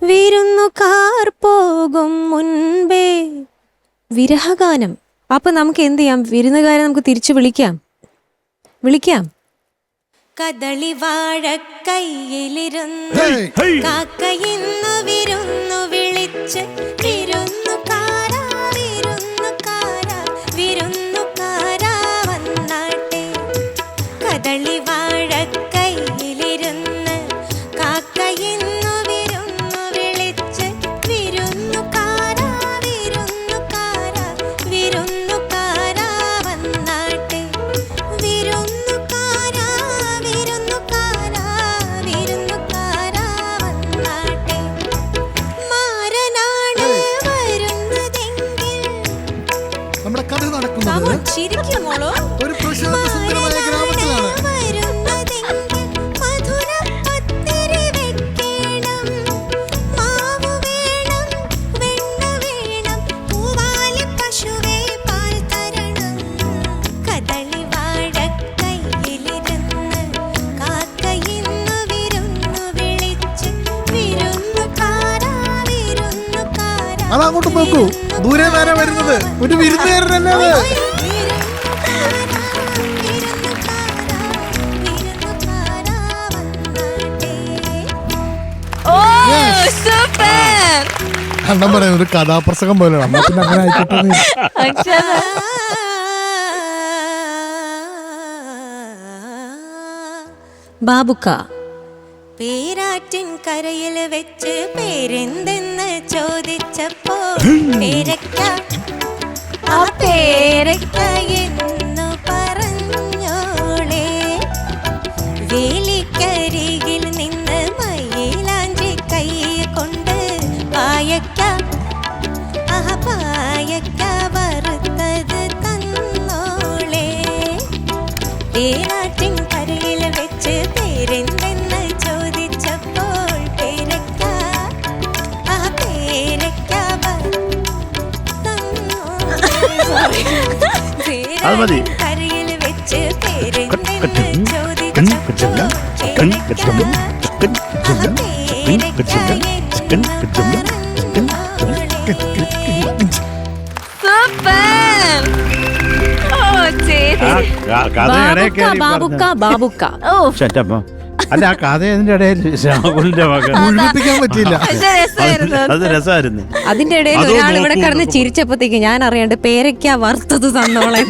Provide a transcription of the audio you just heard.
വിരുന്നുകാർ പോകും മുൻപേ. വിരഹഗാനം. അപ്പൊ നമുക്ക് എന്ത് ചെയ്യാം? വിരുന്നുകാരെ നമുക്ക് തിരിച്ചു വിളിക്കാം. കദളി വാഴ കയ്യിലിരുന്ന് കാക്കയിന്നു വിരുന്നു വിളിച്ച് വിരുന്നുകാരാ വിരുന്നുകാരാ വിരുന്നുകാരാ വന്നാട്ടെ. കദളി വാഴ കയ്യിലിരുന്ന് കാക്കയിന്നു വിരുന്നു വിളിച്ച് വിരുന്നുകാരാ വിരുന്നുകാരാ വിരുന്നുകാരാ വന്നാട്ടെ. വിരുന്നുകാരാ വിരുന്നുകാരാ വിരുന്നുകാരാ വന്നാട്ടെ. മാരനാണ് വരുന്നതെങ്കിൽ നമ്മുടെ കഥ നടക്കുന്നത് ചിരിക്കുമോളോ? ഒരു പ്രശാന്ത സുന്ദരമായ ഗ്രാമത്തിലാണ്. അതങ്ങോട്ട് നോക്കൂ, ദൂരെ നേരെ വരുന്നത് ഒരു വിരുന്നുകാരനല്ലേ അത്. അണ്ണൻ പറയുന്നത് ഒരു കഥാപ്രസംഗം പോലെയാണ്. അമ്മ പിന്നെ അങ്ങനെ ആയിക്കോട്ടെ. ബാബുക്ക. പേരാറ്റിൻ കരയിൽ വെച്ച് പേരെന്തെന്ന് ചോദിച്ചപ്പോ പേരക്ക ആ പേരക്ക എന്ന് പറഞ്ഞോളെ. വേലിക്കരികിൽ നിന്ന് മയിലാഞ്ചി കൈ കൊണ്ട് പായക്ക ആ പായക്ക വറുത്തത് തന്നോളെ. പേരാറ്റിൻ കരയിൽ വെച്ച് പേരെന്തെന്ന് ചോദിച്ചപ്പോൾ പേരക്ക ആ പേരക്ക കരയിൽ വെച്ച് പേരെന്തെന്ന് ചോദിച്ചപ്പോൾ അല്ല, ആ കഥ അതിന്റെ ഇടയിൽ രാഹുലിന്റെ മകൻ മുഴുമിപ്പിക്കാൻ പറ്റില്ല. അത് രസമായിരുന്നു. അതിന്റെ ഇടയിൽ ഒരാൾ ഇവിടെ കിടന്ന് ചിരിച്ചപ്പോഴത്തേക്ക് ഞാൻ അറിയാണ്ട് പേരയ്ക്ക വറുത്തത് തന്നോളെ.